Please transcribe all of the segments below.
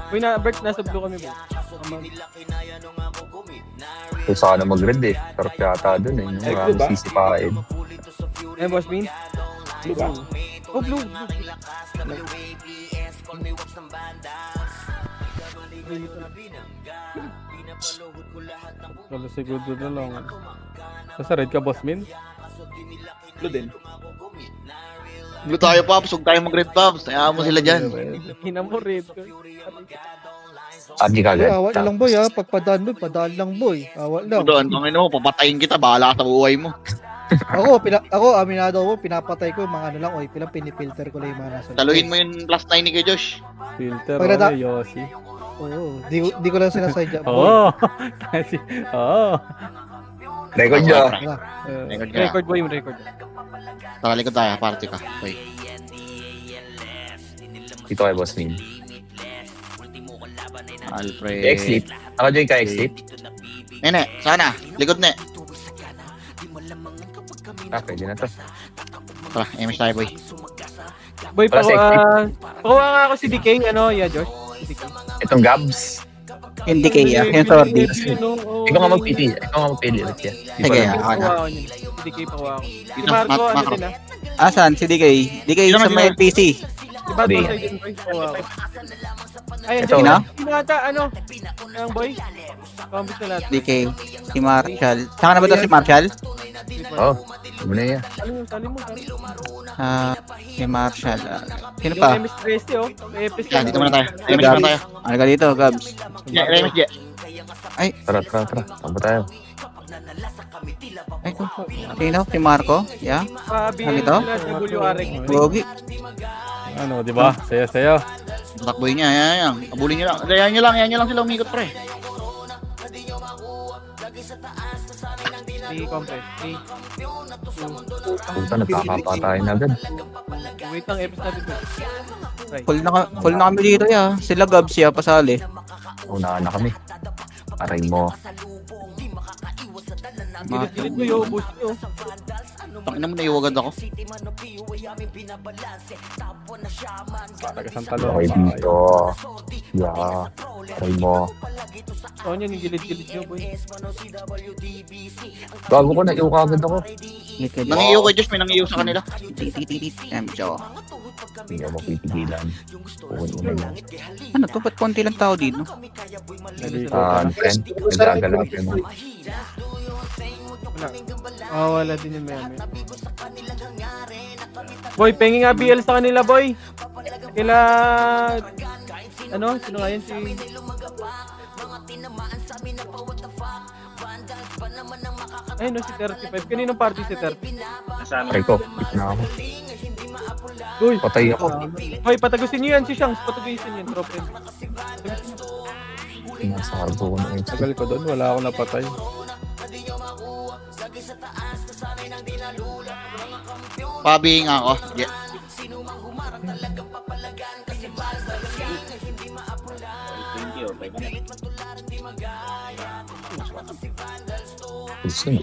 Uy, Bert, nasa blue kami ba? Kung saan na mag-red eh. Sarap yata dun eh. Ay, Maraming ba? sisipain. Eh, boss Min? Blue ba? Oh, blue. Wala siguro na lang. Nasa red ka, boss Min? Blue din. Blue tayo, Pops. Huwag tayo mag-red, Pops. Hayaan mo sila dyan. Hina mo, red. Adi ka Boy, agad. awal lang boy ha. Pagpadaan boy, padaan lang boy. Awal lang. Doon, tangin mo, papatayin kita. Bahala ka sa buhay mo. Ako, aminado ako, pinapatay ko yung mga ano lang, oy, pinipilter ko lang yung mga nasa. Taluhin mo yung +9 ni kay Josh. Filter, Pag nata- Yossi. Oo, di ko lang sinasadya. boy. Oo. Kasi, oo. Record nyo. Wala. Record ka. Record boy, yung record. Tara, likod tayo. Party ka. Okay. Dito kay Boss Min. Alfred. X-Sleep. Naka-join ka X-Sleep? Nene, sana. Likod ne. Ah, pwede na to. Tara, MS tayo, boy. Boy, Para sa pakuha nga ako si DK, ano, yeah, Josh? Si DK. Itong Gabs. Hindi kaya, yung sorry. Ikaw nga mag-pili. Ikaw nga mag-pili. Ulit yan. Sige, Di pa ako na. Pakuha ko niya. Si DK, pakuha ko. Si Dito, Marco, ano Macro. din ah? Asan? Si DK. DK Sino sa nga, may sino? PC. Si Bad Hindi. Boy, sa'yo din, boy. Pakuha ko. Ay, Ito. hindi Sino? na. Pinata, ano? Ang boy? Combis na lahat. DK. Si Marshall. Saan na ba to si Marshall? Oh, muna yan. Sali mo. Si Marshall. Sino Yung pa? MS Tresti, oh. May FS Yan, dito muna tayo. MS Gabs. muna tayo. Ano ka dito, Gabs? MS, J. Tara. Tama tayo. Ay, sino? Si Marco? Yeah? Ano ito? WR. Gogi. Ano, di ba? Saya-saya. Takboy niya. Yan. Abulin niyo lang. Yan niyo lang sila umikot, pre. Di compress. Di. Puta, nagkakapatayin na agad. Wait lang, FS natin. Right. Full na kami dito, yeah. Sila Gabs, yeah, pasali. Unahan na kami. Aray mo. Pilit mo yung boost nyo. Tangina mo, naiwagad ako. Taga Santa Lo. Okay dito. Yeah. Aray mo. So, yan yung gilid-gilid nyo, boy. Bago ko, naiw ka agad ako. Nangiiyaw kay Josh, may nangiiyaw sa kanila. Hindi ako mapipigilan. Una mo. Ano to? Ba't konti lang tao dito? Ano yan? Nagagalaw mo. Wala din yung meme. Boy, pengi nga BL sa kanila, boy. Kila... Ano? Sino nga yun? Si... Ay, no, si 35. Kaninong party si 30? Aray ko. Ito na ako. Uy! Patay ako. Boy, patagusin nyo yan si Shanks. Patagusin yan, tropa yun. Sinasarbo ko na yun. Tagal ko doon, wala akong napatay. Pabi nga ako. Yeah. Gusto mo.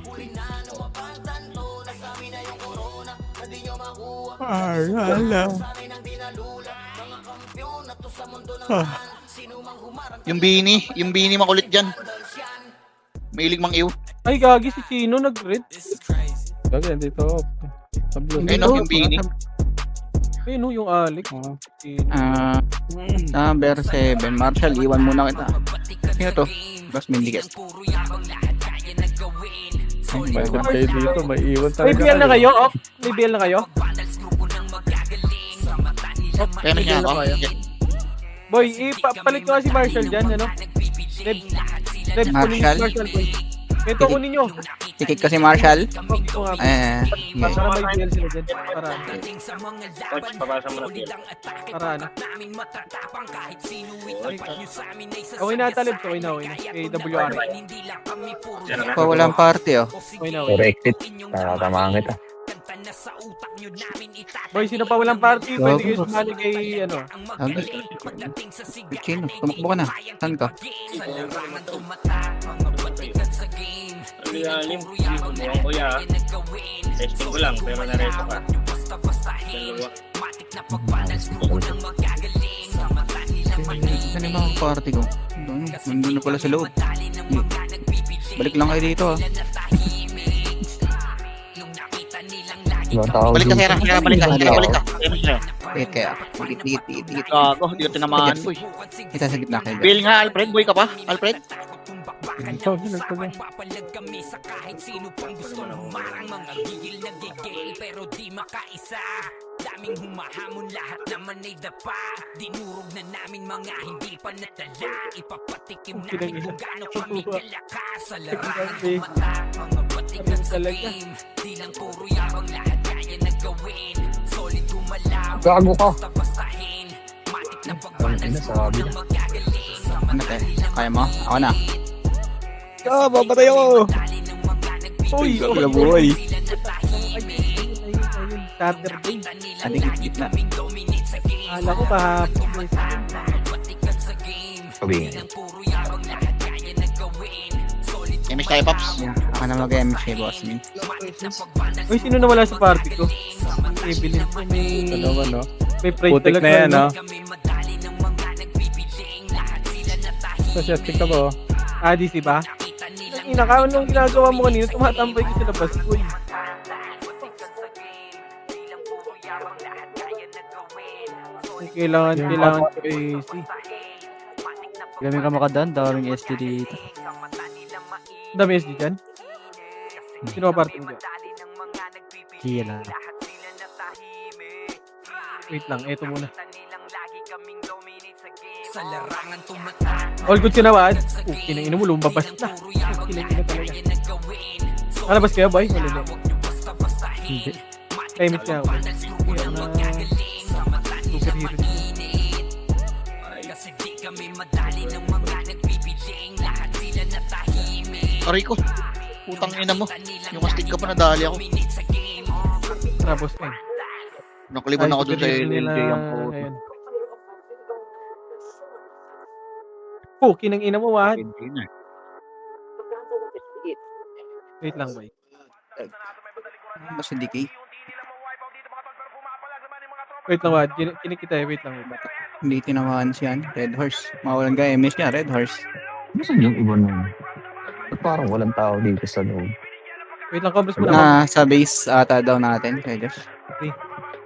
Yung Bini makulit dyan. Mailig mang iw. Ay, gagi si Chino nag-red. Gagi, dito. Sa blue. Ayun o, yung Bini. Ayun, no, yung Alex. Ah. Chino. Number 7. Marshall, iwan muna kita. Sino to? Bas Mindiget. May kayo dito, may iwan May talaga. BL na kayo, ok? May BL na kayo? Kaya niya ako. Yeah. Boy, ipapalit ko nga si Marshall dyan, ano? Red, kunin Marshall? si Marshall, boy. Ito, kunin nyo. Tikik ko si Marshall. Ito nga, para may BL sila dyan. Para ano? Para ano? Okay na, talib ko. Okay na. KWR. Pa walang party, oh. Okay na. Corrected. Tatamaan kita. Boy, sino pa walang party? Pwede kayo sumali kay, ano? Chino, tumakbo ka na. Saan ka? Alim, bumuha ko ya. Testing ko lang, pero nareto ka. Dalawa. Ano yung mga party ko? Nandun na pala sa loob. Balik lang kayo dito ah. Mga tao Balik ka, dito. Sera. Sera, balik ka. Sera, balik ka. Dikit kaya. Dikit. Gago, hindi ko tinamaan, boy. Kita sa gitna kayo. Bill nga, Alfred. Boy ka pa? Alfred? So, nagtagal. Daming humahamon, lahat naman ay dapa. Dinurog na namin mga hindi pa natala. Ipapatikim namin kung gaano kami kalakas. Sa larangan ng mata, mga batikan sa game. Di lang puro yabang, lahat kaya na gawin. Solid gumalaw, Gago ka. basta-bastahin. Matik na Ang pagbalance mo sabi. ng magagaling. Sa Ano te? Kaya mo? Ako na. Ah, babatay ako. Uy! Wala boy. Saturday. Dikit gitna. Akala ko kahapon. Sabi. MS tayo, Pops. Yeah, ako na mag-MX kay boss min. Uy, sino nawala sa party ko? Evelyn ko may... Dalawa, no? May pride Putik talaga. na yan, no? no? So, siastic ka ba, oh? DC ba? Inakaon nung ginagawa mo kanina, tumatambay ko sa labas ko. Kailangan ko AC. Gaming ka makadaan, daming SD dito. Dami SD dyan? Sino ka party mo dyan? Kila. Wait lang, eto muna. Sa larangan tumatak. All good ka na, Wad? Kinang mo, lumabas na. Kinang talaga. Alabas kayo, boy? Wala na. Hindi. Time it niya ako. Superhero siya. Kasi di kami madali ng mga nagpipiling. Lahat sila natahimik. Aray ko. Putang ina mo. Yung kastig ka pa nadali ako. Trabos ka eh. Nakaliban ako dun sa Superhero LLJ nila, ang po. ayun. Kinang ina mo, Wad? Wait lang, boy. Basta DK. Wait lang, Wad. Kinikita eh. Wait lang. Hindi tinamaan siyan. Red Horse. Mawalan ka MS niya. Red Horse. Saan yung iba nun? Ba't parang walang tao dito sa loob? Wait lang, combos mo na. Sa base ata daw natin. Kaya Josh.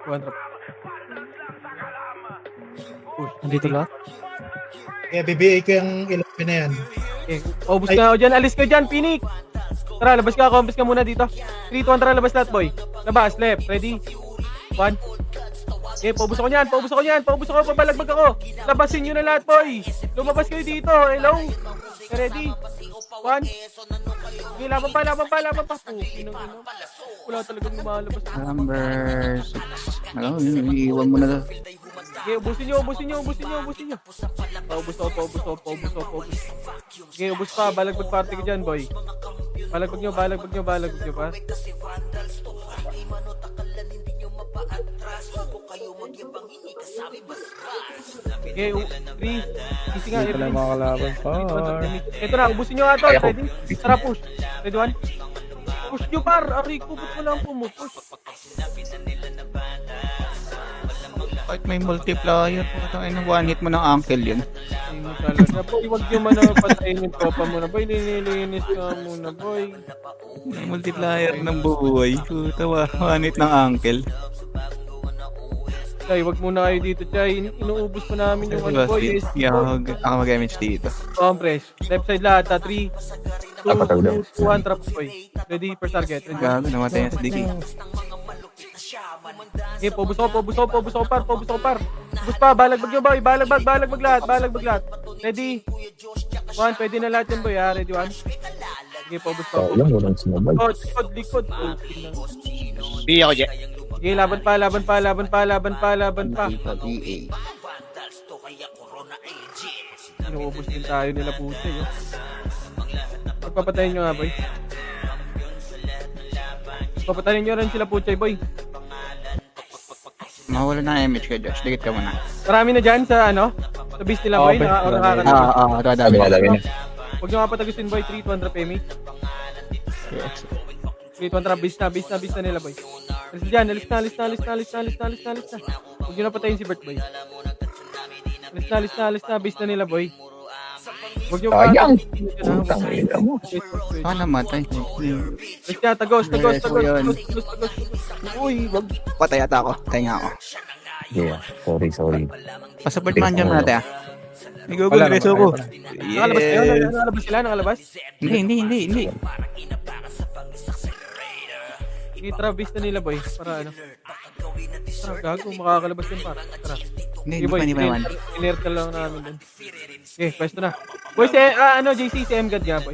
One drop. Andito lahat? Kaya BBA ko yung 11 na yan. Okay. Ubus ka ako dyan. Alis ka dyan, Phoenix! Tara, labas ka. Combos ka muna dito. 3, 2, 1, tara, labas lahat, boy. Labas, left. Ready? 1. Okay, paubos ako niyan. Paubos ako. Pabalagbag ako. Labasin nyo na lahat, boy. Lumabas kayo dito. Hello? Ready? 1. Okay, laban pa. Wala talagang lumalabas. Number 6. Ano? Iiwan mo na daw. Okay, ubusin nyo. Paubos ako. Okay, ubus pa. Balagbag party ko dyan, boy. Balagbag nyo pa. Okay, 3. Easy nga, Hindi pala Evelyn. mga kalaban. Par. Ito na, ubusin nyo nga to. Ready? Tara, push. Ready, 1. Push nyo, par. Aray ko, ba't wala ang pumupush? Kahit may multiplier. Putang one hit mo ng uncle yun. Ay mo talaga. Boy, huwag nyo man na patayin yung tropa muna. Boy, nililinis ka muna, boy. May multiplier ng buhay. Puta, one hit ng uncle. Chay, wag muna kayo dito, Chay. Inuubos pa namin yung ano, boy. Ako mag-damage dito. Compress. Left side lahat, 3, 2, Napatag daw. 1, trap, boy. Ready, first target. Ready. Gago, namatay na sa DK. Okay, paubos ako, par. Ubos pa, balagbag nyo, boy. Balagbag lahat. Ready? 1, pwede na lahat yan, boy, ha? Ready, 1. Okay, paubos pa. Sayang, walang sumabay. Likod. Di ako, Jet. Okay, laban pa. DA. Inuubos din tayo nila puso, eh. Pagpapatayin nyo nga, boy. Papatayin nyo rin sila puchay, boy. Mawala na image ka, Josh. Dikit ka muna. Marami na dyan sa ano? Sa base nila, boy. Nakakatawa. Dami. Madami na. Huwag nyo nga patagusin, boy. 3, 200 PMA. 3, 200 base na nila, boy. Alis na dyan. Alis na. Huwag nyo na patayin si Bert, boy. Alis na. Base na nila, boy. Huwag nyo Sayang! pa. Putang ina mo. Saka namatay. Base na, tagos. Uy, wag. Patay ata ako. Patay nga ako. Yeah, sorry. Pasaport man dyan muna tayo. May Wala Google naman, reso ko. Nakalabas kayo? Nakalabas sila? Nakalabas? Hindi. Sige, tara, base na nila, boy. Para ano. Tara, gago. Makakalabas yun, para. Tara. Hindi Sige, boy. pa naman. Inertal lang namin dun. Okay, pwesto na. Boy, si, JC, si MGad nga, boy.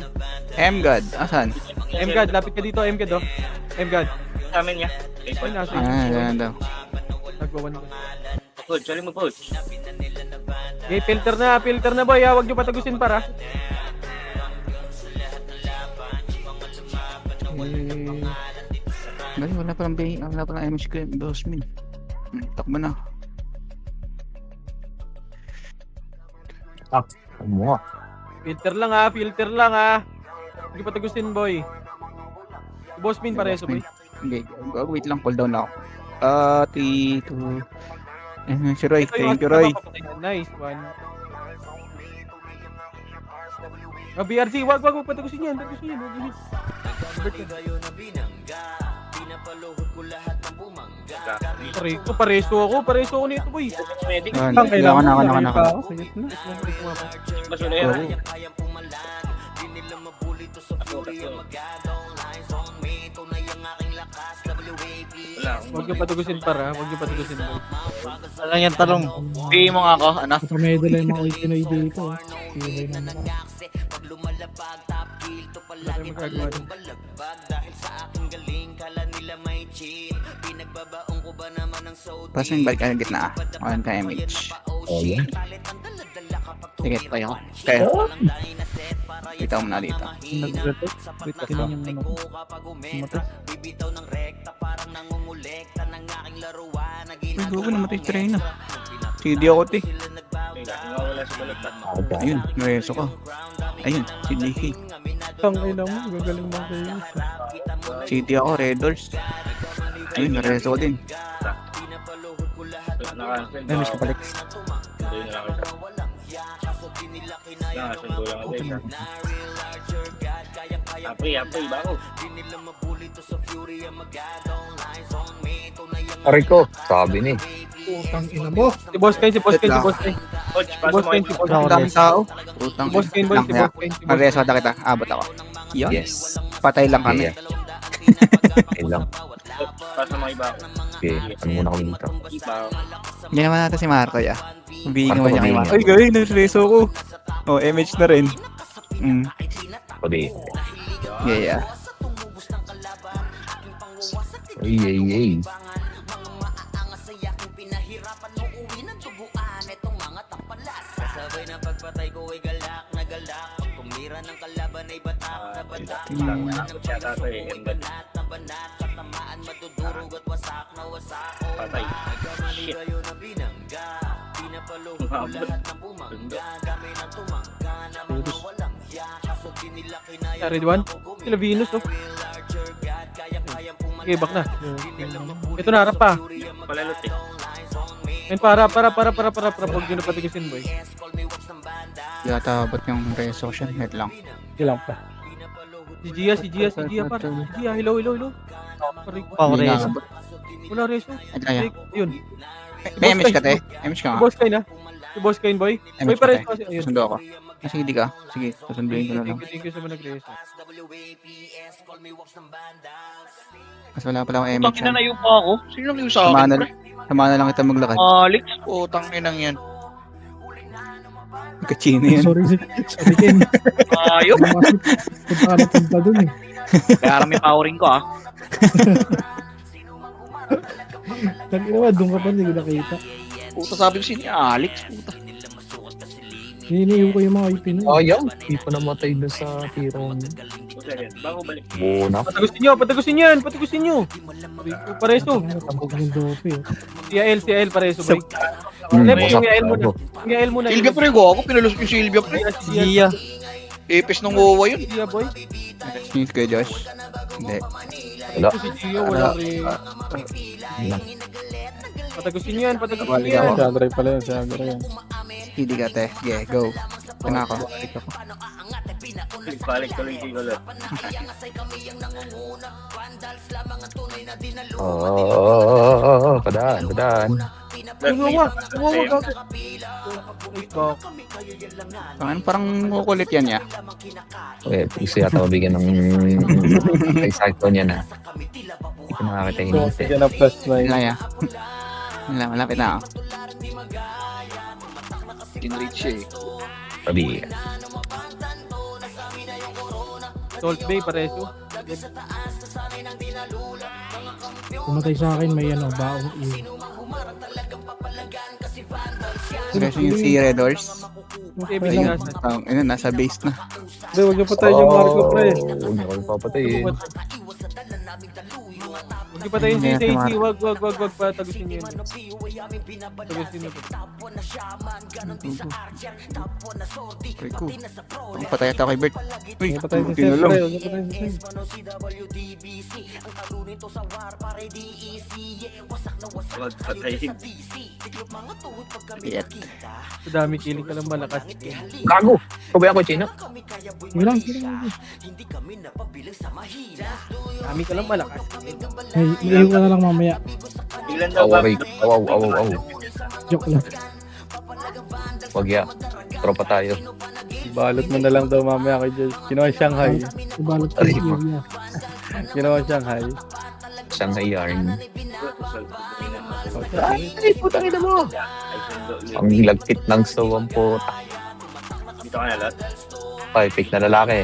M-God. Asan? MGad, lapit ka dito, MGad, oh. MGad. Sa amin niya. Okay, Ay, nasa Ganun daw. Nagwawan ka. Coach, sali mo, coach. Okay, filter na, boy. Huwag nyo patagusin, para. Dali, wala palang MH ko yung Dosmin. Takbo na. Mo. Filter lang, Huwag nyo patagusin, boy. Si Boss Min, pareso, boy. Hindi, wait lang, cool down na ako. 3, 2. Si Roy, Ito yung thank you Roy. Nice one. BRC, wag patagusin yan. Pareso ako nito, boy. Medic. Kailangan na. Basura yan. Wala. Huwag nyo patagusin, para. Huwag nyo patagusin, boy. Ano yan talong? Pili mo nga ako, ano? Sa medal yung mga Pinoy dito. Pinoy na naman. Wala tayong magagawa dun. Pasing balik ka ng gitna. Ayan ka MH. Oh, yan. Sige, tayo ako. Kaya. Kita mo na dito. Nag-reto. Wait, kilang yung ano. Sumatay. Ay, gogo namatay si Trey na. CD ako, ti. Nawawala sa balagtad. Ayun, nareso ko. Ayun, si DK. Tangay na mo. Gagaling mo kayo. CD ako, Red Doors. Ayun, nareso ko din. Naka-send. Ay, miss ka balik. Hindi na lang kita. Nakasundo lang ako isa. Apoy, bako. Aray ko, sabi ni. Putang ina mo. Si Boss Kane. Coach, Si paso Boss mo Kane, kayo. Ang daming tao. Putang. Boss Kane, boy. Si Boss Kane. Nareso kita. Abot ako. Yan. Yes. Patay lang kami. Yeah. Okay lang. Paso mo iba ako. Okay, ano muna kami dito? Iba ako. Hindi naman natin si Marco, ya. Bigyan mo Marco, niya kay bigyan. Marco. Ay, gawin. Nareso ko. Oh, MH na rin. Pwede. Yeah. Ay. Siya tato eh. Engad. Patay. Shit. Red one. Sila Venus, oh. Okay, back na. Ito na, harap pa. Palalot eh. And para. Huwag nyo na patagusin, boy. Yata abot yung reso siya. Net lang. Ilang pa. Si Gia, par. Gia, hello. Parik. Hindi nga abot. Wala reso. Ay, Yun. may MH ka, te? MH ka Si nga. Boss Kane, Si Boss Kane, boy. MH Boy, ka, pares te? kasi. Ayun. Sundo ako. Sige, di ka. Sige, susunduin ko na lang. Thank you sa mga nag-reso. Mas wala pala akong MH. Putang ina na yung pa ako. Sino yung sa Sama akin? na lang kita maglakad. Alex, putang inang yan. Kachino yan. Sorry Ken. Ayop. Punta ka na punta dun eh. Kaya may powering ko, ah. Tang ina ba, doon ka pa hindi ko nakita. Puta, sabi ko si Alex, puta. Hinihintay ko yung mga Pinoy. Sayang, hindi pa namatay doon sa tirong Bago balik. Bona. Patagusin nyo. Pareso. Tambog ng dope eh. Si Yael, pareso, boy. Lep, yung Yael muna. Yung Yael muna. Silvia pre, ako pinalusot yung Silvia pre. Si Gia. Epes ng wawa yun. Gia, boy. News ko, Josh. Hindi. Wala. Si Gia, wala rin. Patagusin nyo yan. Siya, drive pala yan. Hindi ka, te. Yeah, go. Ito na ako. Balik tuloy si Kulot. Padaan. Parang kukulit yan ya. Okay, gusto yata mabigyan ng exacto niya na. Hindi ko nakakita hinihintay. Sige na plus 9. Kaya. Malapit na ako. In-reach siya eh. Sabi, Salt Bay, pareso. Pumatay sa akin, may ano, baong Guys, yung si Red Horse. Hindi, pinigasan. Nasa base na. Hindi, huwag niyo patayin yung Marco, pre. Huwag niyo kami papatayin. Huwag niyo patayin si Safety. Wag patagusin niyo yun. Patagusin niyo. Okay, cool. Patay ata kay Bert. Uy, patay si Seth, tinulong. pre. Huwag niyo patayin si Seth. Huwag patayin. Yet. Sa dami kiling ka lang malakas. Gago! Kubay ako, Chino. Sige lang, sige lang. Dami ka lang malakas. Ay, iiwan ko na lang mamaya. Ilan daw ba? Awaw. Joke lang. Wag ya. Tropa tayo. Balot mo na lang daw mamaya kay Josh. Ginawa Shanghai. Ibalot ko Aray, yung ma. area. Ginawa Shanghai. Shanghai yarn. Ay, Putang ina mo! sundo. Ang lagkit ng sawang po. Dito ka na lot? Okay, pick na lalaki.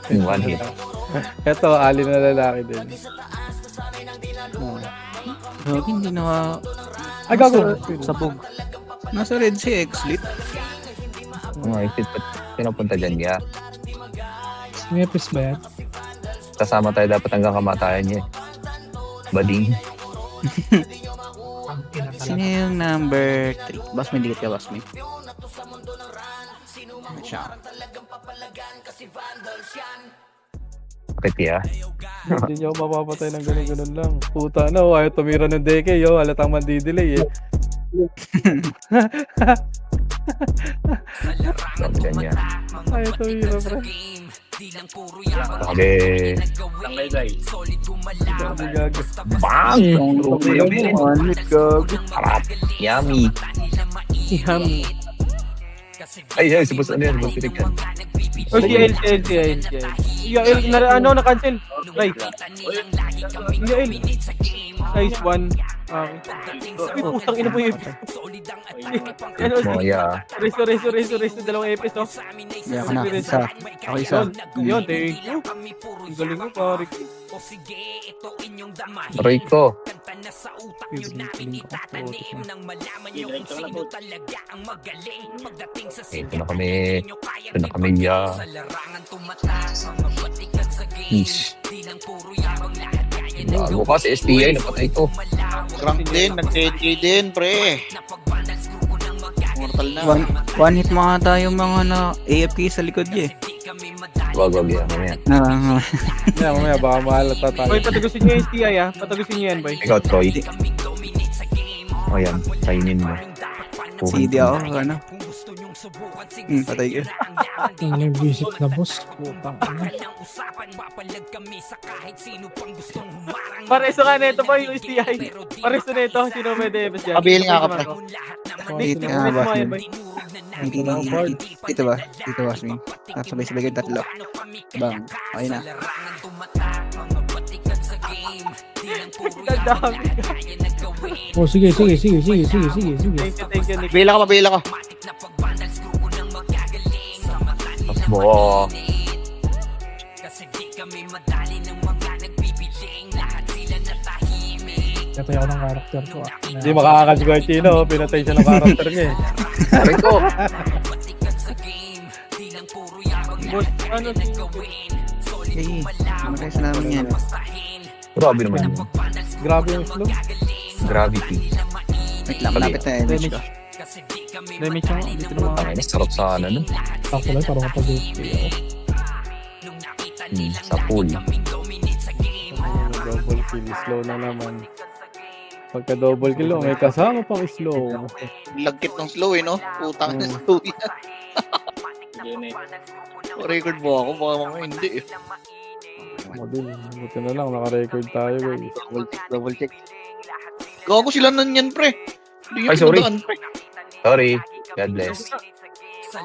Yung one hit. Eto, ali na lalaki din. Grabe, hindi na... Ay, gago! Sabog. Nasa Red Sea X-Lit. Mga hit pa pinapunta dyan, ya. May epis ba yan? Kasama tayo dapat hanggang kamatayan niya. Bading. Sino yung number 3? Basmin, dikit ka, Basmin. Siya. Bakit ya? Hindi niyo ako mapapatay ng ganun-ganun lang. Puta na, ayaw tumira ng deke, yo. Halatang mandidelay, eh. Bakit dyan ya? Ayaw tumira, pre. Sabi, Tangay guys. Gago, gago. bang! Gago. Harap! Yummy! Yummy. Ay, si boss ano yan? Boss pitik yan. Oh, si Yael. Yael, na-cancel. Right. Yael. Size 1. Uy, putang ina po yun. Oh, yeah. Resto, dalawang epis, no? Hindi ako na. Isa. Ako isa. Yun, thank you. Ang galing mo, pare. Aray ko. Ito na kami, ya. Peace. Bago ka sa SPI, napatay ko. Crank din, nag-KK din, pre. Mortal na. One hit mga tayo mga na AFK sa likod niya eh. Wag, yan. Mamaya. Yeah, mamaya, baka mahalata tayo. Boy, patagusin niyo yung STI, ah. Patagusin niyo yan, boy. Ikaw, Troy. O yan, kainin mo. CD ako, ano? Patay ka. Ano yung visit na boss? Putang ina. Pareso ka nito, boy, yung STI. Pareso nito, sino may DFS dyan? Pabili nga ka, pre. Dito nga, Comment mo Basmin. yan, boy. Dito ba? Dito, Basmin. Sabay-sabay kayo tatlo. Bang. Okay na. Dadami ka. Oh, sige. Thank you, Nick. Pabila ka. Bo. Katay ako ng karakter ko ah. Hindi makakakas ko yung Chino, pinatay siya ng karakter niya, eh. Aray ko. Boss, ano si... Okay. Mamatay sa namin yan. Grabe naman yun. Grabe yung slow. Gravity. Wait lang, malapit na damage ko. Damage ako, dito naman. Ay, sarap sana nun. Tako lang, parang kapag-okay ako. Sa pool. Double kill, slow na naman. Pagka double kill, may kasama pang slow. Lagkit ng slow eh, no? Putang na slow yan. Yun eh. Record mo ako, baka mga hindi eh. Madin, buti na lang, naka-record tayo guys. Double check. Gago sila nan yan, pre. Hindi Ay, yun sorry. pinadaan, pre. Sorry. God bless.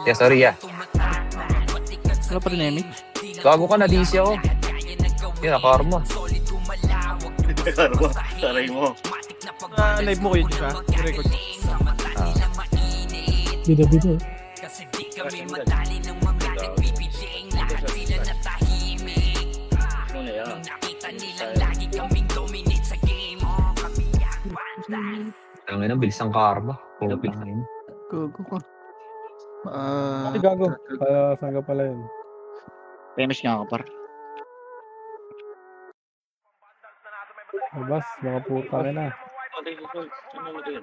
Yeah, sorry, yeah. Wala pa rin Emi. Gago ka na, DC ako. Yan, karma. Saray mo. Live mo kayo dyan, ha? I-record. Ah. Bida-bida. Ano yan? Ang ina, bilis ang karma. Putang ina. Gogo ko. Ay, gago. Saan ka pala yun? Famous nga ako, par. Labas, mga puta ka na. Okay, cool. Ano mo din?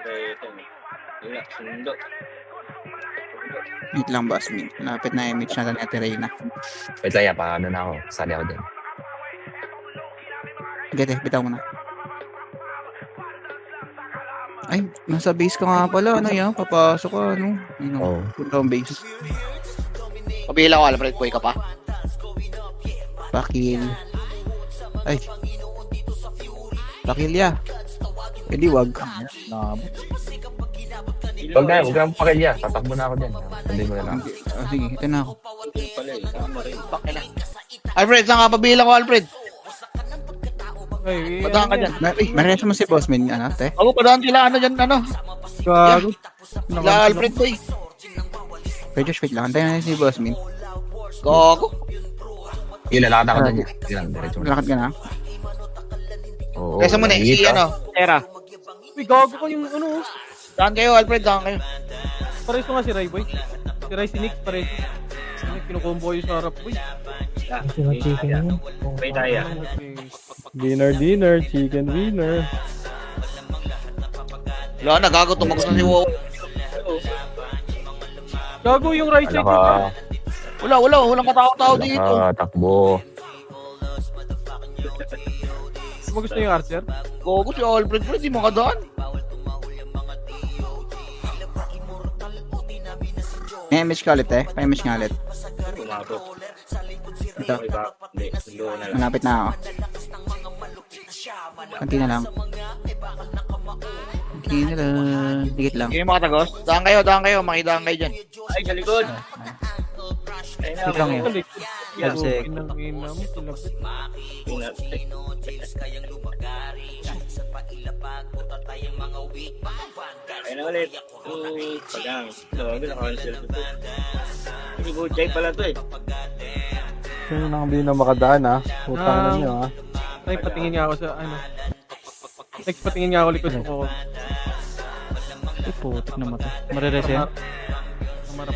Ito. Wala, sundo. Wait lang, boss. Lapit na image na lang natin Reyna. Wait lang, yeah, paano na ako? Sali ako din. Gete, bitaw mo na. Ay, nasa base ka nga pala. Ano yan? Papasok ka, ano? Ano? Oo. Punta ang base. Pabila ko, Alfred, kuhay ka pa. Pakil. Ay. Pakil ya. Pwede wag. Huwag na pakilya. Tatakbo na ako dyan. Hindi mo na lang. Sige, ito na ako. Pala eh. Tama rin. Alfred, saan ka? Pabila ko, Alfred. Ay, Padaan ka dyan. Marireso mo si Bossman, ano, te? Ako, padaan sila, ano dyan, ano? Gago. Sila, Alfred, boy. Pero just wait lang. Antayin na si Bossman. Gago. Yung lalakad ako dyan. Yan lang, diretso mo. Lakad ka na. Oo. Kesa mo na, si, nangihit, ano, Tera. Uy, gago ko yung ano. Saan kayo, Alfred? Saan kayo? Pares ko nga si Ray, boy. Si Ray, si Nick, pares. Si Nick, kinukombo yung sa harap, boy. Chicken yun. May daya. Dinner, chicken dinner. Wala na, gago, tumagos na si Wow. Gago yung right side. Naka, Walang katao-tao dito. takbo. Gusto yung Archer. Gago si Alfred, bro, di makadaan. May image ka ulit, eh. Pa-image nga ulit. Umabot. Ito. Iba. Hindi. Sundo na lang. Malapit na ako. Kunti na lang. Kunti na lang. Dikit lang. Sige mga tagos. Daan kayo. Makidaan kayo dyan. Ay, sa likod. Ay, na. Wait lang yun. Kasi pinangina mo, silapit. Ay na ulit. Pagang. Grabe, naka-cancel ko to. Hindi ko check pala to eh. Sino nang hindi na makadaan, ha? Putang na nyo, ha? Ay, patingin nga ako sa, ano. Next, patingin nga ako likod ko. Ay, putik na mata. Marireso yan? Marap.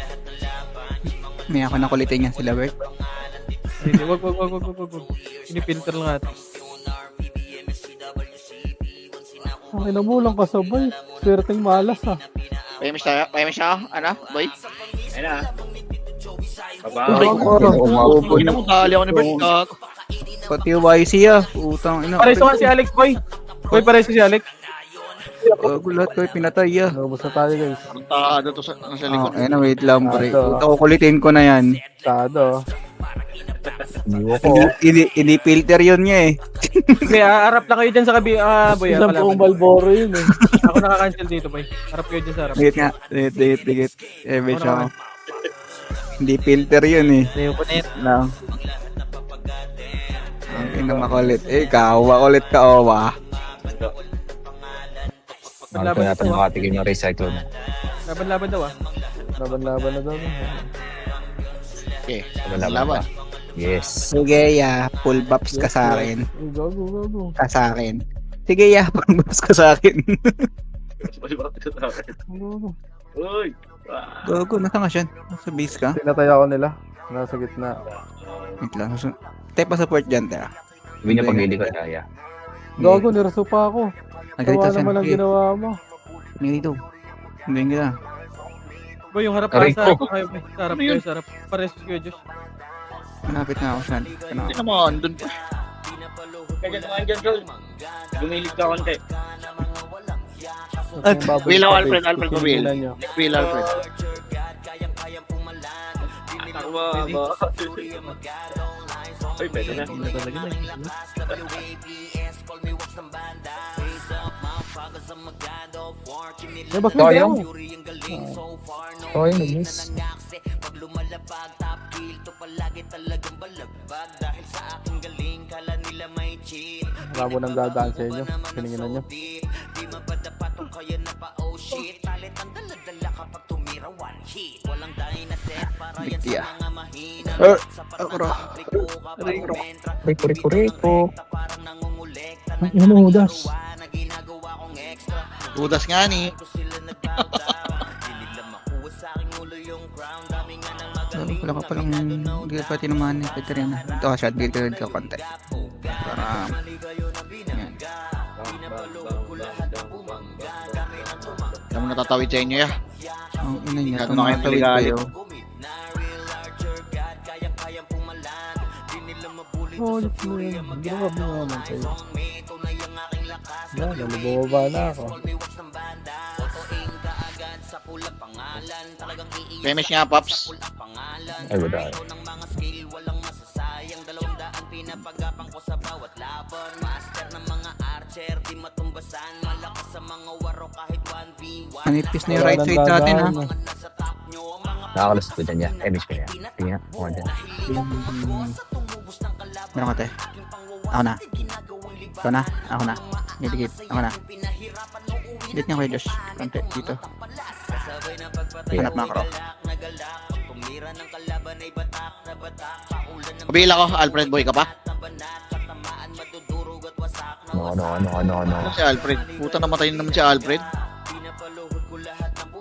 May ako nakulitin yan sila, Bert. Hindi, wag. Pinipilter lang natin. Ang inamulang kasabay. Swerteng malas, ha? Famous siya. Ano, boy? Ay na. Ay, Baba. boy na mo, dali ako ni Bert. Gago. Pati yung YC, ah. Putang ina. Pares ko nga si Alex, boy. Boy, pares ko si Alex. Gulat ko, pinatay, ah. Nabos na tayo, guys. Puntado to sa likod. Ayun, wait lang, pre. Ito. Puta, kukulitin ko na yan. Tado. Iniwo ko. Hindi filter yun niya, eh. Okay, harap lang kayo dyan sa kabi. Boy, Isang buong Malboro yun, eh. Ako nakaka-cancel dito, boy. Harap kayo dyan sa harap. Dikit nga. Dikit. Eh, bitch ako. Hindi filter yun, eh. Lang. Ang ina makulit. Eh, kawa ulit ka, owa. Nakita natin makatikim ng recycle na. Laban-laban daw, ah. Laban-laban na daw. Okay, Laban. laban. Yes. Sige, ya. Full buffs ka sa akin. Ay, gago. Ka sa akin. Sige, ya. Full buffs ka sa akin. Gago. Uy. Gago, nasa nga siya? Nasa base ka? Pinatay ako nila. Nasa gitna. Wait lang. Tayo pa support dyan, te. Sabi niya pag-ili ko kaya. Gago, niraso pa ako. Nagalit Tawa ka naman ang ginawa mo. Hindi dito. Hindi kita. Boy, yung harap Aray sa ko. kayo, boy. Sa harap kayo, sa harap. Pares ko, Diyos. Malapit na ako saan. Hindi naman, dun pa. Kaya naman dyan, Joel. Gumilig ka konti. Will ako, Alfred Pabil. Nyo. Will Alfred. Takbo ba? Uy, pwede na. Labas mo Toyong. daw. Toyong, nag-miss. Rabo nang dadaan sa inyo. Pininginan nyo. Bigti ah. Riko. Ang ina mo, Hudas. Budas nga ni. Wala ka palang hindi ka pati naman ni Petrina. Ito ka shot, gilid ka konti. Para, yan. Alam mo natatawid sa inyo, ya. Ang ina niya, Masyado na kayong tumatawid maligalig. kayo. Oh, mo yun. Grabe naman kayo. Nalubaba na ako. Famous nga, Pops. Ay, wala. Manipis na yung right side natin ha. Nakakalusot ko dyan niya. Miss ko niya. Sige nga, kuha dyan. Meron ka te. Ako na. Ikaw na. Ako na. Niligid. Ako na. Dito niya kayo Josh. Konti. Dito. Hanap macro. Kabila ko, Alfred Boy ka pa? No. Si Alfred. Puta, namatay naman si Alfred.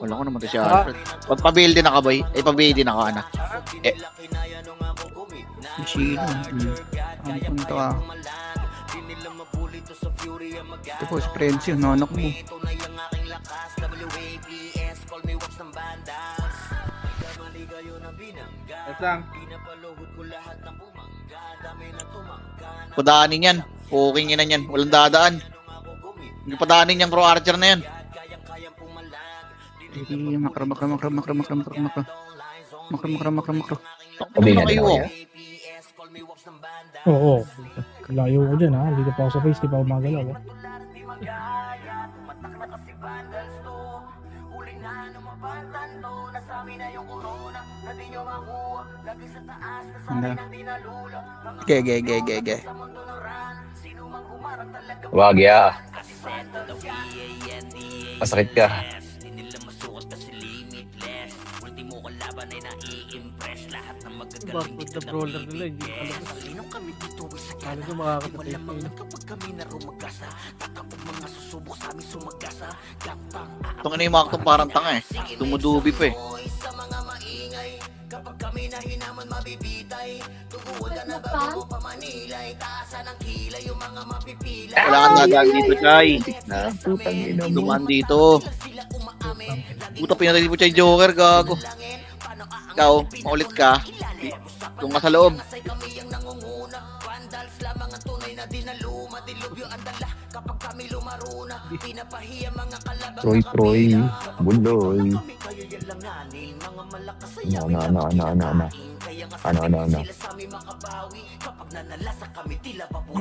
Wala ko namatay si Alfred. Pagpabil din ako, boy. Ay, pabil din ako, anak. Machine. Ang punto ka. Ito po, si Prensi. Nanok mo. Padaanin yan. Puking ina yan. Walang dadaan. Hindi padaanin yung Crow Archer na yan. Makro. Sabi Ano nga kayo? din ako. Oo. Layo ko dyan ha. Dito pa ako sa face. Di pa ako magalaw. Oh. Ge. Wag ya. Masakit ka. Bakit the brawler nila, hindi ko palabas. Kala ko makakapatay ko yun. Itong ina yung mga itong parang tanga eh. Tumudubi pa eh. Wala kang dadaan dito, Chay. Putang ina mo. Dumaan dito. Puta, pinatay mo Chay Joker, gago. Ikaw, maulit ka. Doon ka sa loob. Troy. Buloy. Ano.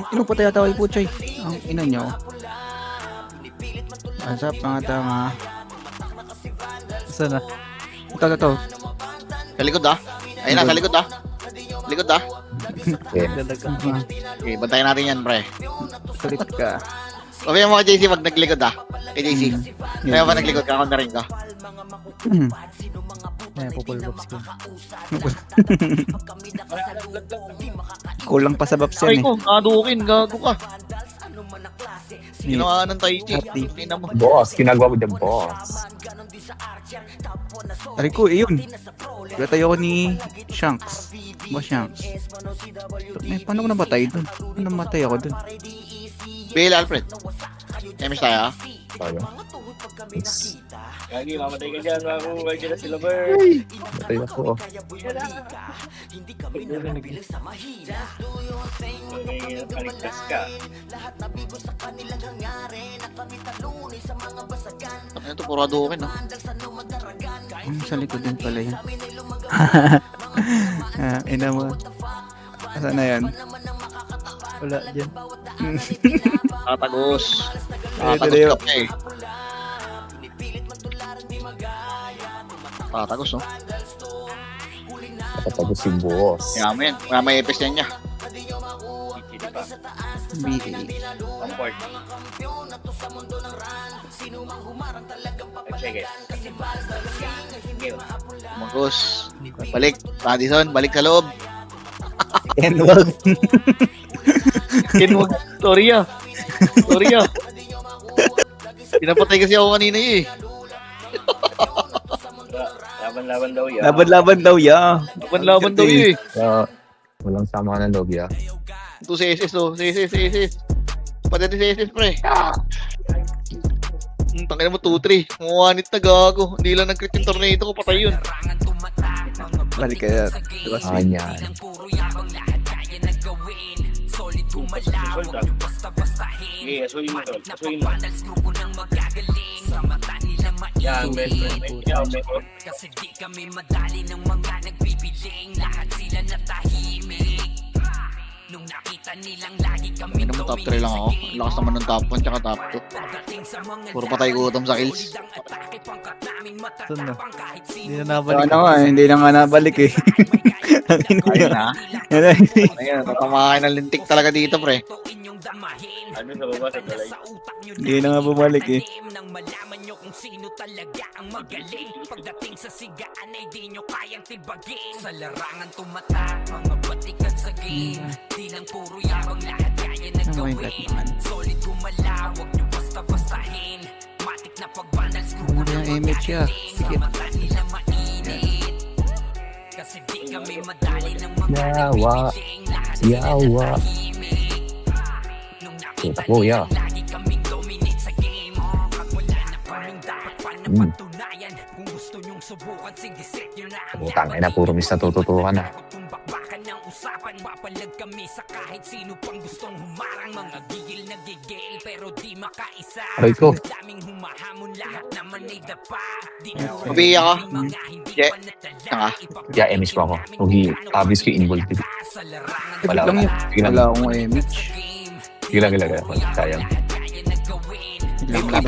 Ino pa tayo tawag po, Chay? Ang ino nyo. Asap mga tanga. Saan na? Ito. Sa likod ah. Ayun na, sa likod ah. Likod ah. Okay. Okay, bantayan natin yan, pre. Sulit ka. Sabi mo kay JC pag naglikod ah. Kay JC. Kaya ba naglikod ka, ako na rin ka. Ayan, pupulbox ko. Kulang pa sa baps Ay yan eh. ko, kadukin, gago ka. Ginawa ng Tai Chi. Tingnan mo. Boss, ginagawa mo dyan, boss. Aray ko, yun. Tayo ko ni Shanks. Boss Shanks. Paano ko nabatay dun? Paano namatay ako dun? Bill Alfred. Emis tayo ah. Tayo. Yes. Gagi, mamatay ka dyan. Makukuha dyan na sila, Bert. Patay ako. May kaligtas ka. Ano to, puro adukin, no? Sa likod din pala yun. Ina mo. Saan na yan? Wala dyan. Tatagos. Ay, Tatagos dali, ka pa eh. Tatagos, no? Tapos si boss. Kaya mo yan. Kaya may epes yan niya. Hindi pa. BA. Comfort. Sige. Magos. Balik. Madison, balik sa loob. Kenwag. Kinwag. Sorry ah. Sorry ah. Pinapatay kasi ako kanina eh. Laban-laban daw yan. Laban-laban daw ya. Laban-laban daw eh. Walang sama ng loob, ya. Ito si SS to. Si SS. Pati si SS pre. Tangina mo 2-3. Muwanit na gago. Hindi lang nag-crit yung tornado ko. Patay yun. Balik kaya. Ganyan. Sige, asuhin mo to. Asuhin mo. Yan, best friend. Yan, best friend. Kasi di kami madali ng mga nagbibiling. Lahat sila natahimik. Nung nakita nilang lagi kami Ano mo top 3 lang ako. Ang lakas naman ng top 1 tsaka top 2. Puro patay gutom sa kills. Ito na. Hindi na nabalik. Ano nga, hindi na nga nabalik eh. Ayun na. Ayun, tatamahin ng lintik talaga dito pre. Ano sa baba sa galay? Hindi na nga bumalik eh. Nang malaman nyo kung sino talaga ang magaling. Pagdating sa sigaan ay di nyo kayang tibagin. Sa larangan tumatak, mga batikan sa game. Di lang puro yabang lahat kaya nagawin. Solid gumalaw, wag nyo basta-bastahin. Matik na pagbandal, screw Ano yung image ya? sa mata nila mainit. Kasi di kami madali ng mga Yawa. nagbibiling. Lahat sila Yawa. natahimik. Nung nakita Ako, ya. nilang lagi kaming dominate sa game. Pag wala na kaming dapat pa na patunayan. Kung gusto nyong subukan, sige set nyo na ang Putang ina, puro miss natututukan na. Kung bakbakan ng usapan, papalag kami sa kahit sino pang gustong humarang. Mga gigil na gigil, pero di makaisa. Aray ko. Daming humahamon, lahat naman ay dapa. Di Mabiya ka. mga hindi Yeah. pa natala. Tanga. Yeah, MS pa ako. Huwag obvious ko involved. Sa larangan Wala lang yun. Sige lang. Wala akong image. Sige lang. Sayang.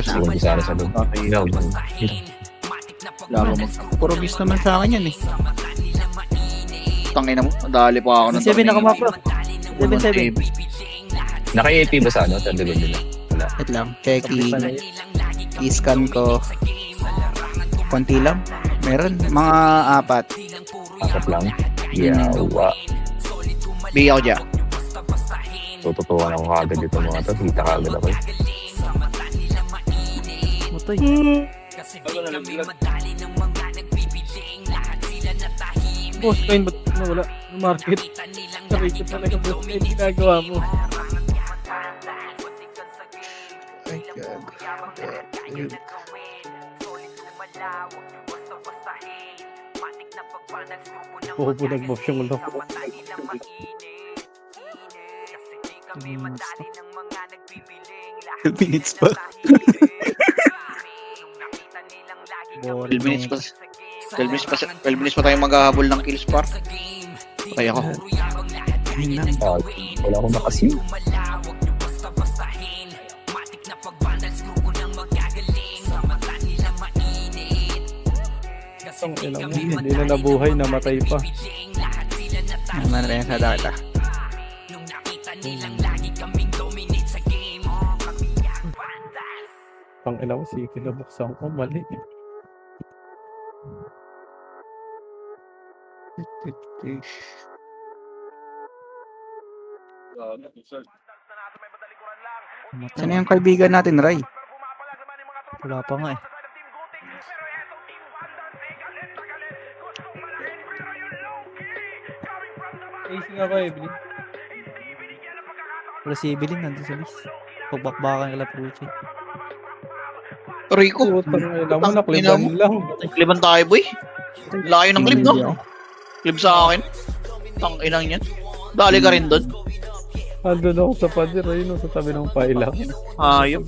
Siguro di sana sa loob. Ilaw lang. Labo mo. Puro miss naman sa akin yan eh. Tangina mo. Madali pa ako ng 7 na kumapro. 7-7. 7-7. Naka-AP ba sa ano? Sa likod nila? Wala. Wait lang. Checking. I-scan ko. Konti lang. Meron. Mga 4. Apat lang. Yawa. Biya ko dyan. Tututukan ako kagad dito mga to. Kita kagad ako. Mutoy. Bago na nagbilag. Boss, coin ba't nawala? Yung market. Sabi ko talaga, boss, coin ginagawa mo. Ay, gago. Bobo nag-buff yung ulo. Minutes pa. 12 minutes pa. 12 minutes pa tayo maghahabol ng kills par. Patay ako. Ayun lang. Wala akong makasim. Ang ilang mo, hindi na nabuhay, namatay pa. Ano na rin sa data. Ang ilang mo, sige, kinabuksan ko, mali. Saan yung kaibigan natin, Ray? Wala pa nga eh. Facing ako, Evelyn. Wala si Evelyn nandun sa list. Pagbakbakan nila Puchi. Rico. Putang ina mo, Ang nakliban ina mo. lang. Kliban tayo, boy. Layo ng clip, no? Clip sa akin. Ang inang yan. Dali ka rin doon. Andun ako sa pader, ayun sa tabi ng pailang. Ayop.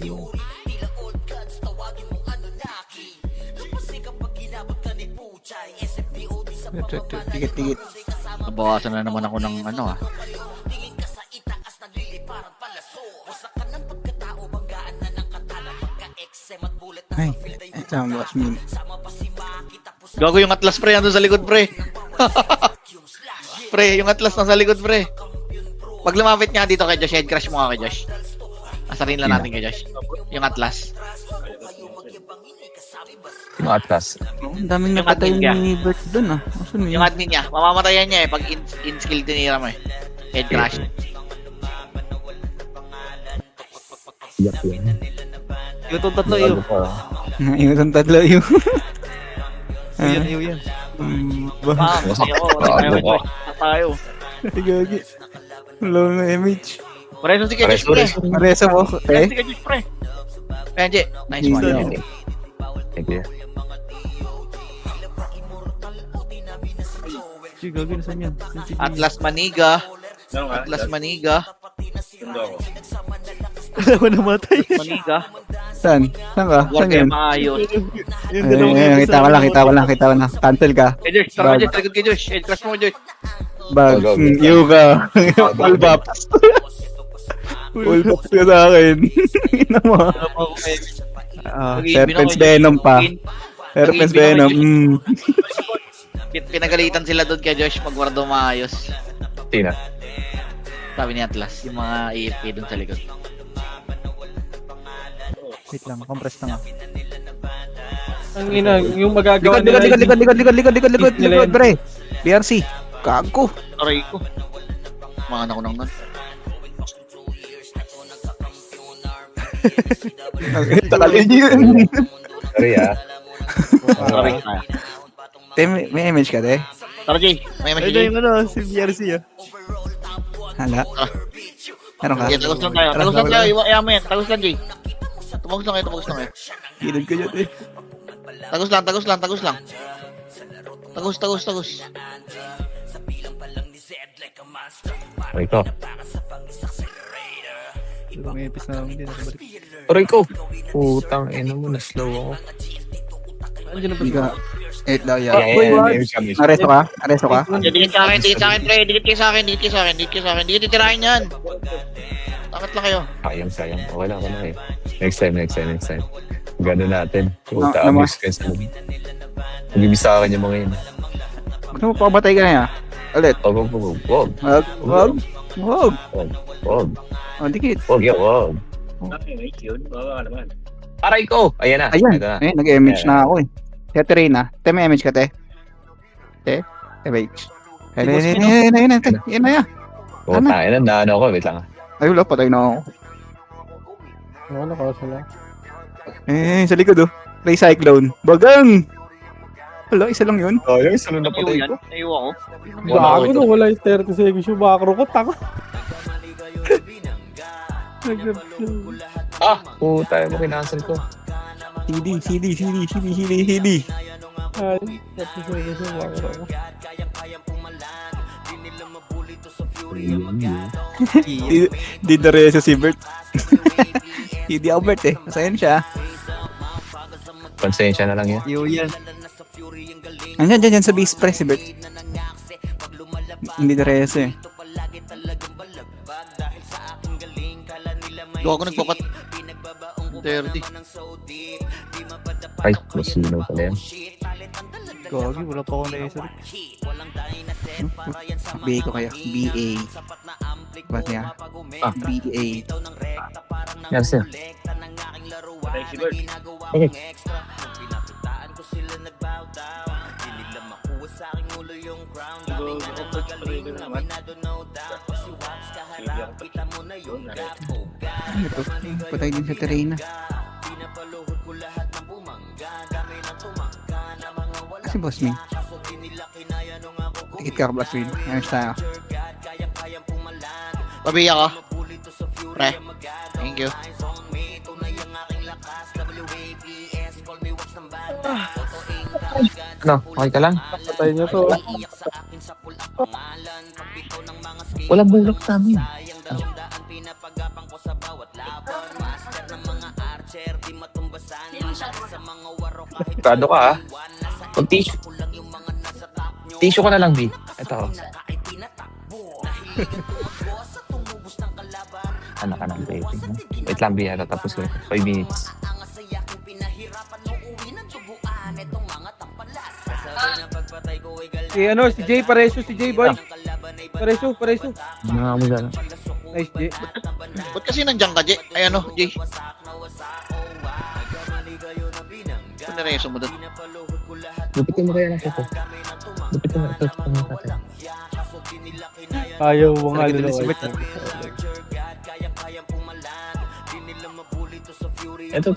Tigit-tigit. Nabawasan na naman ako ng ano ah. Ay, ito ang boss me. Gago yung atlas pre, nandun sa likod pre. Pre, yung atlas nasa likod pre. Pag lumapit nga dito kay Josh, head crush mo nga kay Josh. Asarin lang natin kay Josh. Yung atlas. Yung atlas. Ang daming Yung napatay admin niya. ni Bert dun ah. Asan mo Yung yun? admin niya, mamamatayan niya eh pag in skill tinira mo eh. Head crush. Yak yan. Yung itong tatlo yun. Bago pa. Yung itong tatlo yung... Yun. Bam, hindi ako. Wala tayo. Wala tayo. Gagi. Low na image. Pareso si kay Josh pre. Maresa mo. Pareso Eh? si kay Josh pre. Ayan, Jay. Nice one. Easy. Thank you. Atlas Maniga. Ano nga? Atlas Maniga. Sundo ako. Maniga. Saan? Saan ka? Huwag Saan kayo yun? maayos. Kita ko lang. Cancel ka. Kay Josh, tara Josh. Talikod kay Josh. Head crush mo Josh. Bag. Go, go, go. Yuga. Full bops. Full bops ka sa akin. Ina mo. Serpent's Venom pa. Serpent's Venom. Pinagalitan sila doon kay Josh. Magwardo maayos. Tina. Sabi ni Atlas. Yung mga EFP doon sa likod. Wait lang, compress na nga. Ang ina, yung magagawa Likod, pre. BRC. Gago. Aray ko. Mga anak ko nang nun. Takalin yun. Sorry ah. Aray ka. May image ka, te? Tara Jay. May message Jay. si BRC Hala. Meron ka? Okay, tagos lang tayo. Tagos lang tayo. Iwaya mo yan. Tagos lang Jay. Tumagos lang kayo. Kilid ko dyan, eh. Tagos lang. Tagos. Rico. May epis na namin din. Rico. Putang ina mo, na-slow ako. Hindi ka. 8 daw yan. Yeah. Areso ka? Dikit sa akin, pre. Dikit kayo sa akin. Dikit titirahin yan. Takot lang kayo. Sayang. Okay lang eh. Next time. Gano'n natin. Puta, naman. abuse ka sa loob. Mag-ibig sa akin yung mga yun. Gusto mo pabatay ka na yan? Ulit. Wag. Wag. O, dikit. Wag. Nice yun. Bawa ka naman. Aray ko! Ayan na. Ayan. Ito na. Nag-image na ako eh. Kaya Terena. Te, may image ka, te? Te? Image. Ayun na yan. Puta, ayan na. Ano ko? Wait lang. Ay, wala. Patay na ako. Ano ka sila? Sa likod oh. Ray Cyclone. Bagang! Wala, isa lang yun. Oh, yung salon na Nayo patay yan. ko. Nayo ako. Bago na wala yung 30 seconds yung macro ko. Tako. Puta, mo kinansel ko. CD. Ay, 30 seconds yung macro ko. Di na rin si Bert. Hindi Albert eh. Masayan siya. Konsensya na lang yan. Andyan sa base press si Bert. Hindi na rin eh. Gawa ko nagpapat. 30. Ay, masino pala yan. Gagi, wala pa ako na-isip. BA ko kaya. BA. Ba't niya? BA. Yan siya. Patay si Bert. Okay. Ano to? Patay din sa Terena. Kasi boss me. Tikit ka Boss Win. Ayos tayo. Pabiya ka. Pre. Thank you. Ano? Okay ka lang? Patay niyo to. Walang bulak sa amin. Kado ka ha? Kung tissue. Tissue ka na lang, B. Ito. Anak ka ng baby. Wait lang, B. Ito, tapos ko. 5 minutes. Si ano, si Jay, pareso si Jay, boy. Pareso. Mga mo gano'n. Nice, Jay. Ba't kasi nandiyan ka, Jay? Ay ano, Jay? Ano reso mo doon? Lupitin mo kaya lang ito. Lupitin mo ito. Ayaw mo nga Talaga lalo. din si Bert. Ito.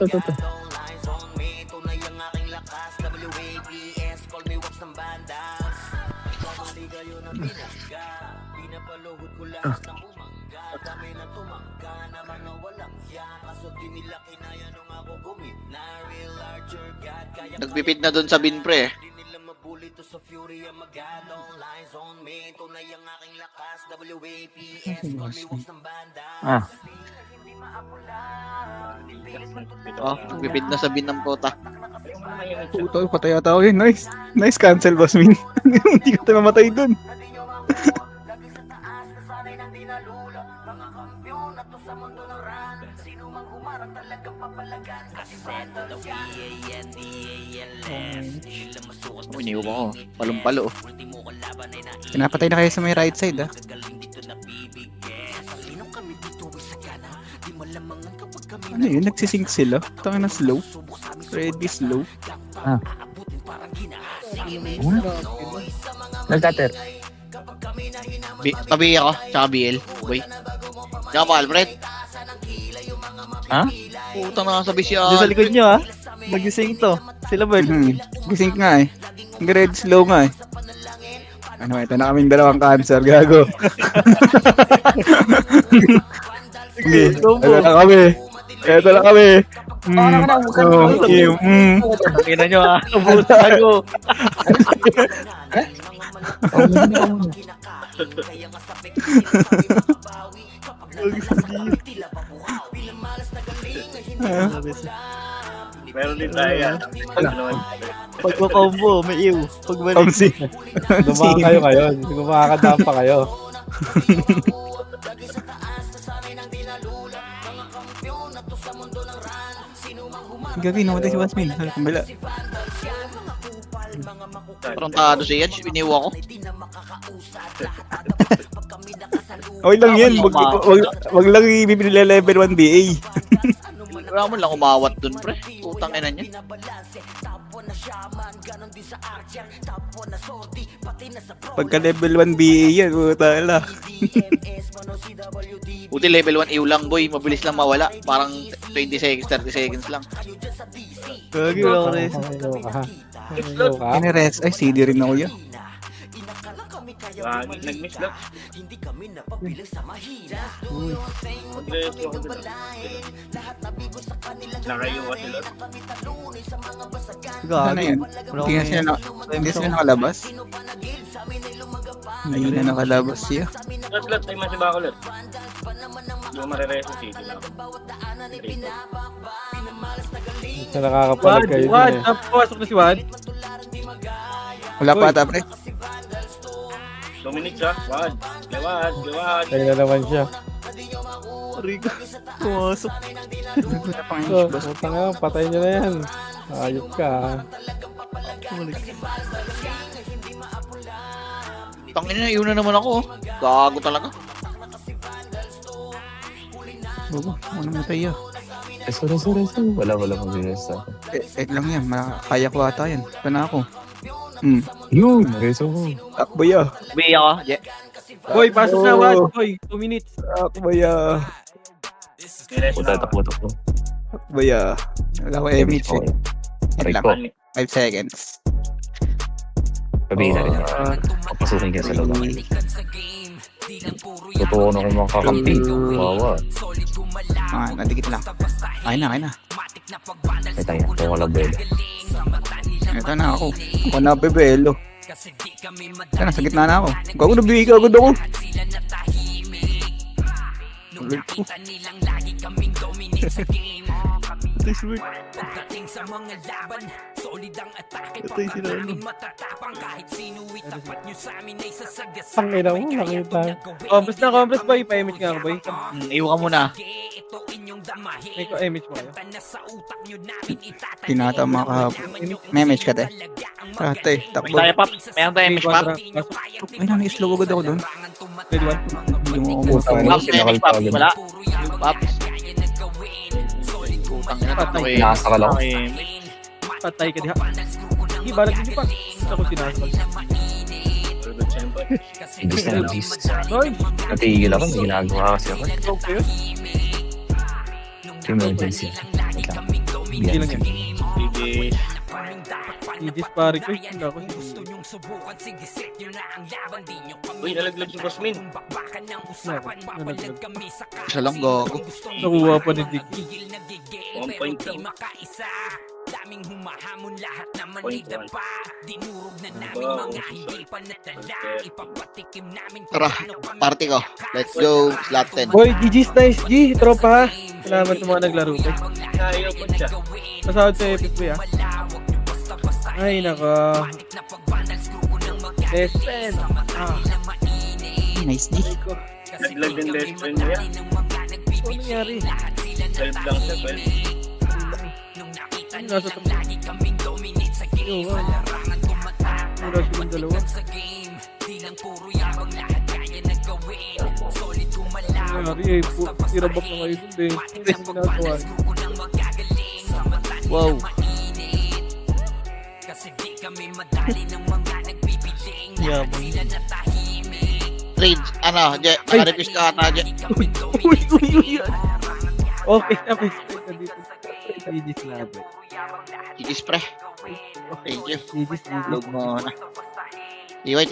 Nagpipid na doon sa binpre eh. Ah. Oh, nagpipid na sa bin ng pota. Puto, patay ata ako yun. Nice. Nice cancel, boss min. Hindi ka tayo mamatay dun. Oh, iniwan ko. Palong-palo. Pinapatay na kayo sa may right side, ah. Ano yun? Nagsisync sila? Tangin na slow. Ready slow. Nag-cutter. Tabi ako, tsaka BL. Boy. Tsaka pa, Alfred. Ha? Puta na sabi siya. Diyan sa likod nyo, ah. Nag-sync to. Sila ba? Nag-sync nga eh. Red slow nga eh. Ano, ito na kaming dalawang cancer, gago. Sige, ito na kami. Ito na kami. Tingnan nyo ah. Ubusan ko. Meron din tayo yan. Pagko-combo, may ew. Pagbalik. Dumaan kayo ngayon. Kung makakadaan pa kayo. Gabi, namatay si Wasmin. Sa kumbila. Parang tado si Edge. Iniwan ko. Okay lang yan. Wag lang ibibili level 1 BA. Wala mo lang umawat dun, pre. Putang ina niya. Pagka level 1 BA yan, puta ala. Buti level 1 EU lang, boy. Mabilis lang mawala. Parang 20 seconds, 30 seconds lang. Gagi, wala ko rin. Ayaw ka. Ines, ay CD rin ako yan. Nag-miss lang. Mag-reso ako doon. Nakaiwan sila. Ano yan? Hindi sila nakalabas? Hindi na nakalabas siya. Lot, ay masiba ako lot. Hindi ko marireso city lang. Sa nakakapalag kayo Wad, din eh. napapasok na si Wad. Wala pa ata, pre. Dominic siya. Wad. Gawad. Kayo na naman siya. Rico, pumasok. So, putang nga, patay nyo na yan. Ayop ka. Tangin na, iyon na naman ako. Gago talaga. Bobo, ano mo tayo? Reso. Wala mag-reso. Wait lang yan, kaya ko ata yan. Ito na ako. Yun, reso ko. Takbo ya. Sabi ako. Yeah. Boy, pasok na Wad. Boy, 2 minutes. Takbo ya. Takbo. Takbo ya. Wala ko MH eh. Wait lang, 5 seconds. Sabihin na rin. Papasukin ka sa loob. Totoo na kung makakampi. Wawa. Nadikit lang. Ayun na. May tayo. Ito ko lang beda. Ito na ako. Ako na bebelo. Ito na, sa gitna na ako. Gago na bigay agad ako. Ulit ko. Pagdating sa mga laban, solid ang atake. Ito yung sila, ano? Matatapang kahit sino itapat nyo sa amin ay sasagasaan. Tangina mo, nakita. Compres boy. Pa-image nga ako, boy. Iwan ka muna. Ito inyong damahin. May ko-image mo kayo. Na sa utak nyo namin itataya. Tinatama kahapon. May image ka, te. Ate, takbo. Tayo, Pap. Mayroon tayo, Miss Pap. Ay, nang-slow agad ako doon. Ready, one? Hindi mo ako Puta mo, Pap, sinakal Miss pa Pap. agad. Wala. Pap. Putang ina, Patay. Nakasakal ako. Patay ka diha. Hindi, balag hindi pa. Ako sinasal. Ibis na ibis. Boy, Natigil ako, may ginagawa kasi ako. joke ko yun. Emergency. Wait lang. Hindi lang yan. Hindi. I-dispari ko. Hindi ako. Uy, nalaglag si Boss Min. Nalaglag. Siya lang, gago. Nakuha pa ni Dick. 1 point lang. Daming humahamon lahat naman ay Point dapa. Dinurog na namin Wow. mga hindi pa natala. Ipapatikim namin Tara, party ko. Let's go. Slot 10. Boy, GG's nice, G. Tropa ha. Salamat sa mga naglaro ko. Ayaw po siya. Pasahod sa Epic Boy ha. Ay, nako. Lesen. Ah, Nice, G. Naglag din lesson niya. ano nangyari? 12 lang siya, 12. Ano nasa top? Yo, wow. Mura silang dalawa. Ano nangyari eh? Tirabak na kayo dun eh. Ano ginagawa? Wow. Trade. Ano, Je? Naka-request ka ata, Je. Uy. Okay na, best friend na dito. GG's laban. Chikis pre. Thank you. GG's. Log mo na. Tiway.